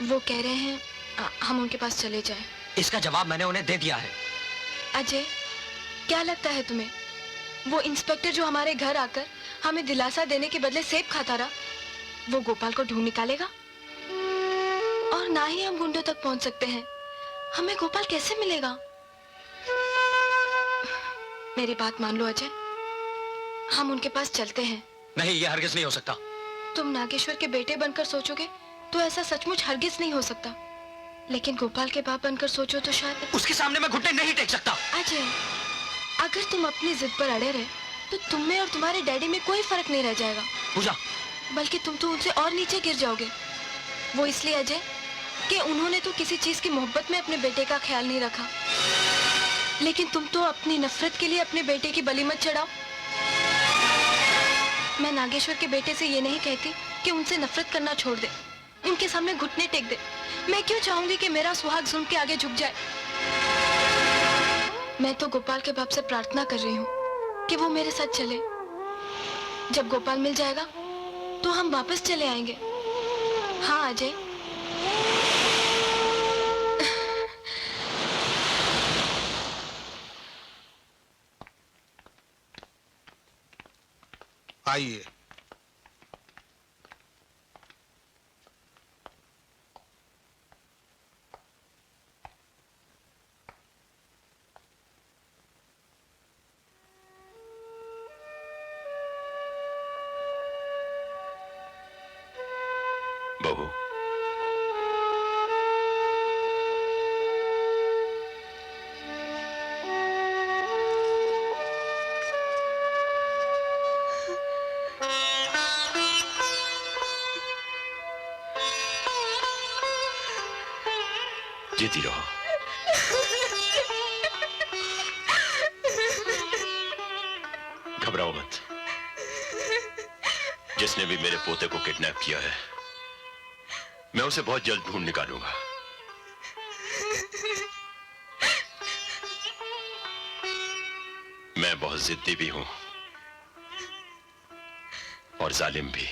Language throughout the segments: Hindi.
वो कह रहे हैं हम उनके पास चले जाएं। इसका जवाब मैंने उन्हें दे दिया है। अजय, क्या लगता है तुम्हें वो इंस्पेक्टर जो हमारे घर आकर हमें दिलासा देने के बदले सेब खाता रहा, वो गोपाल को ढूंढ निकालेगा? और ना ही हम गुंडों तक पहुंच सकते हैं, हमें गोपाल कैसे मिलेगा? मेरी बात मान लो अजय, हम उनके पास चलते हैं। नहीं, यह हरगिज नहीं हो सकता। तुम नागेश्वर के बेटे बनकर सोचोगे तो ऐसा सचमुच हरगिज नहीं हो सकता, लेकिन गोपाल के बाप बनकर सोचो तो शायद। उसके सामने मैं घुटने नहीं टेक सकता। अजय, अगर तुम अपनी जिद पर अड़े रहे तो तुम में और तुम्हारे डैडी में कोई फर्क नहीं रह जाएगा पूजा, बल्कि तुम तो उनसे और नीचे गिर जाओगे। वो इसलिए अजय कि उन्होंने तो किसी चीज की मोहब्बत में अपने बेटे का ख्याल नहीं रखा, लेकिन तुम तो अपनी नफरत के लिए अपने बेटे की बलि मत चढ़ाओ। मैं नागेश्वर के बेटे से ये नहीं कहती कि उनसे नफरत करना छोड़ दे, उनके सामने घुटने टेक दे। मैं क्यों चाहूंगी कि मेरा सुहाग जुल्म के आगे झुक जाए? मैं तो गोपाल के बाप से प्रार्थना कर रही हूँ कि वो मेरे साथ चले। जब गोपाल मिल जाएगा तो हम वापस चले आएंगे। हाँ अजय। आइए। बहू, जीती रहो। घबराओ मत। जिसने भी मेरे पोते को किडनैप किया है, मैं उसे बहुत जल्द ढूंढ निकालूंगा। मैं बहुत जिद्दी भी हूं और जालिम भी।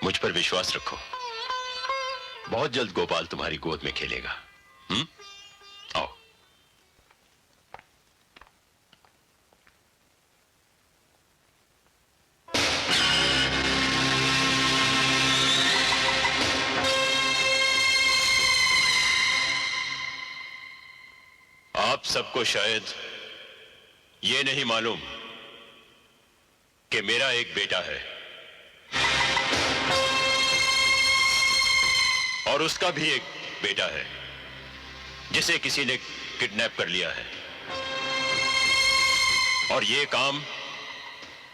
मुझ पर विश्वास रखो, बहुत जल्द गोपाल तुम्हारी गोद में खेलेगा। आओ। आप सबको शायद ये नहीं मालूम कि मेरा एक बेटा है और उसका भी एक बेटा है जिसे किसी ने किडनैप कर लिया है। और ये काम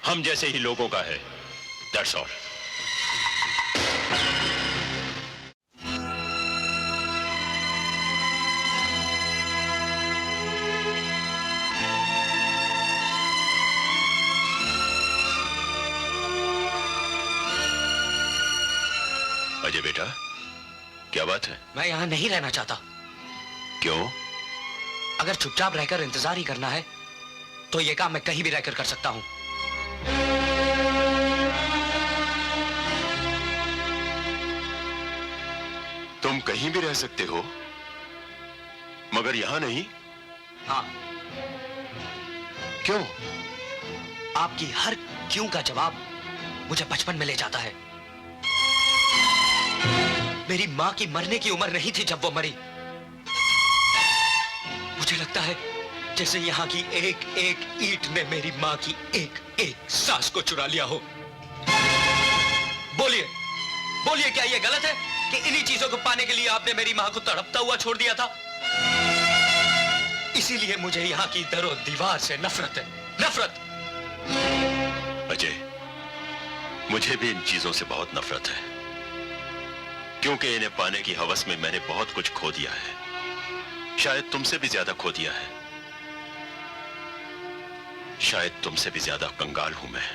हम जैसे ही लोगों का है। That's all. अजय बेटा, क्या बात है? मैं यहाँ नहीं रहना चाहता। क्यों? अगर चुपचाप रहकर इंतजार ही करना है तो ये काम मैं कहीं भी रहकर कर सकता हूँ। तुम कहीं भी रह सकते हो, मगर यहां नहीं? हाँ। क्यों? आपकी हर क्यों का जवाब मुझे बचपन में ले जाता है। मेरी मां की मरने की उम्र नहीं थी जब वो मरी। मुझे लगता है जैसे यहां की एक एक ईंट ने मेरी मां की एक एक सांस को चुरा लिया हो। बोलिए, बोलिए, क्या यह गलत है कि इन्हीं चीजों को पाने के लिए आपने मेरी मां को तड़पता हुआ छोड़ दिया था? इसीलिए मुझे यहां की दरो दीवार से नफरत है, नफरत। अजय, मुझे भी इन चीजों से बहुत नफरत है, क्योंकि इन्हें पाने की हवस में मैंने बहुत कुछ खो दिया है। शायद तुमसे भी ज्यादा खो दिया है। शायद तुमसे भी ज्यादा कंगाल हूं मैं।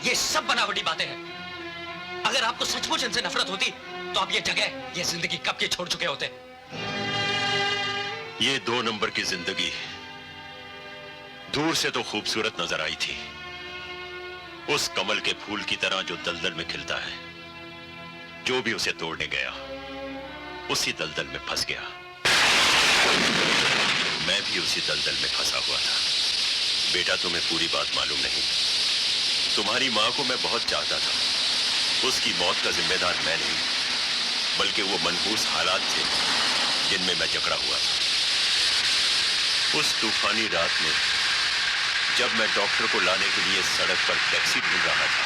ये सब बनावटी बातें हैं। अगर आपको सचमुच इनसे नफरत होती तो आप ये जगह, ये जिंदगी कब के छोड़ चुके होते। ये 2 नंबर की जिंदगी दूर से तो खूबसूरत नजर आई थी, उस कमल के फूल की तरह जो दलदल में खिलता है। जो भी उसे तोड़ने गया उसी दलदल में फंस गया। मैं भी उसी दलदल में फंसा हुआ था। बेटा, तुम्हें पूरी बात मालूम नहीं। तुम्हारी मां को मैं बहुत चाहता था। उसकी मौत का जिम्मेदार मैं नहीं, बल्कि वो मनहूस हालात थे जिनमें मैं जकड़ा हुआ था। उस तूफानी रात में जब मैं डॉक्टर को लाने के लिए सड़क पर टैक्सी ढूंढ रहा था,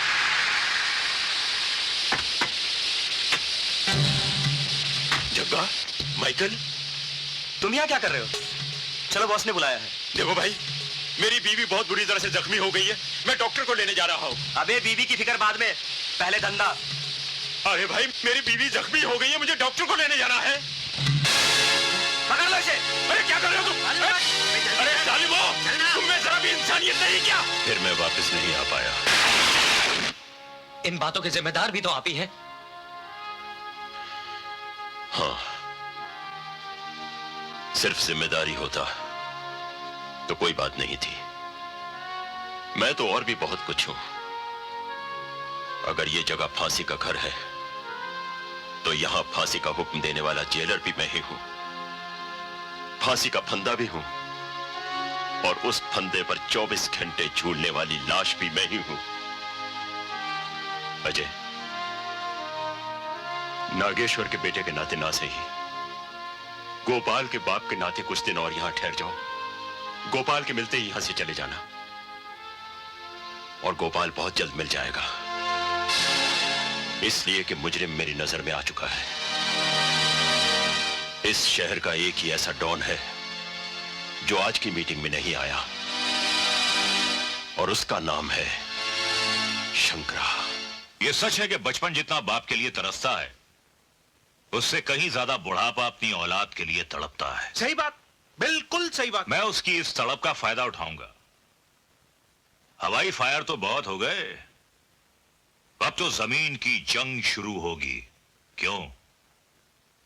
जग्गा, माइकल, तुम यहाँ क्या कर रहे हो? चलो, बॉस ने बुलाया है। देखो भाई, मेरी बीवी बहुत बुरी तरह से जख्मी हो गई है। मैं डॉक्टर को लेने जा रहा हूँ। अबे बीवी की फिक्र बाद में, पहले धंधा। अरे भाई, मेरी बीवी जख्मी हो गई है, मुझे डॉक्टर को लेने जाना है। पकड़ लो इसे। अरे क्या कर रहे हो तुम? अरे जालिमो, तुम में जरा भी इंसानियत नहीं क्या? फिर मैं वापस नहीं आ पाया। इन बातों के जिम्मेदार भी तो आप ही हैं। हाँ, सिर्फ जिम्मेदारी होता तो कोई बात नहीं थी। मैं तो और भी बहुत कुछ हूं। अगर ये जगह फांसी का घर है तो यहां फांसी का हुक्म देने वाला जेलर भी मैं ही हूं। फांसी का फंदा भी हूं और उस फंदे पर 24 घंटे झूलने वाली लाश भी मैं ही हूं। अजय, नागेश्वर के बेटे के नाते ना सही, गोपाल के बाप के नाते कुछ दिन और यहां ठहर जाओ। गोपाल के मिलते ही यहां से चले जाना, और गोपाल बहुत जल्द मिल जाएगा, इसलिए कि मुजरिम मेरी नजर में आ चुका है। इस शहर का एक ही ऐसा डॉन है जो आज की मीटिंग में नहीं आया, और उसका नाम है शंकरा। यह सच है कि बचपन जितना बाप के लिए तरसता है, उससे कहीं ज्यादा बुढ़ापा अपनी औलाद के लिए तड़पता है। सही बात, बिल्कुल सही बात। मैं उसकी इस तड़प का फायदा उठाऊंगा। हवाई फायर तो बहुत हो गए, अब तो जमीन की जंग शुरू होगी। क्यों?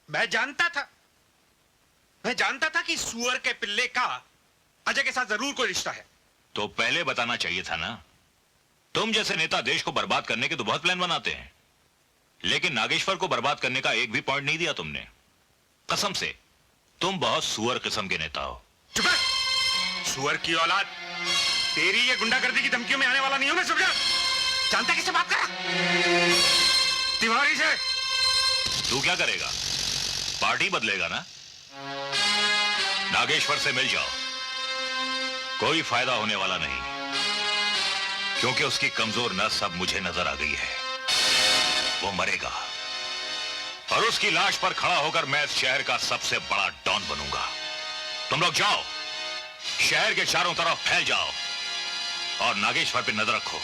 मैं जानता था कि सुअर के पिल्ले का अजय के साथ जरूर कोई रिश्ता है। तो पहले बताना चाहिए था ना। तुम जैसे नेता देश को बर्बाद करने के तो बहुत प्लान बनाते हैं, लेकिन नागेश्वर को बर्बाद करने का एक भी पॉइंट नहीं दिया तुमने। कसम से, तुम बहुत सुअर किस्म के नेता हो। चुप रह। सुअर की औलाद, तेरी ये गुंडागर्दी की धमकियों में आने वाला नहीं हूं मैं। सुन, जानता किससे बात कर? तिवारी से। तू क्या करेगा? पार्टी बदलेगा ना? नागेश्वर से मिल जाओ, कोई फायदा होने वाला नहीं, क्योंकि उसकी कमजोर नस अब मुझे नजर आ गई है। वो मरेगा और उसकी लाश पर खड़ा होकर मैं इस शहर का सबसे बड़ा डॉन बनूंगा। तुम लोग जाओ, शहर के चारों तरफ फैल जाओ और नागेश्वर पे नजर रखो।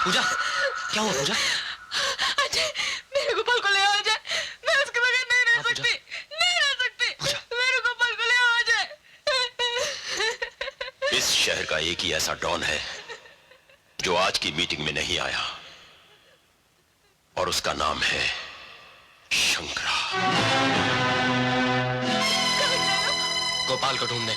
पूजा, क्या हुआ पूजा? अजय, मेरे गोपाल को ले आओ अजय। मैं उसके बगैर नहीं रह पूजा। सकती, नहीं रह सकती। मेरे गोपाल को ले आओ अजय। इस शहर का एक ही ऐसा डॉन है जो आज की मीटिंग में नहीं आया, और उसका नाम है शंकरा। गोपाल को ढूंढने।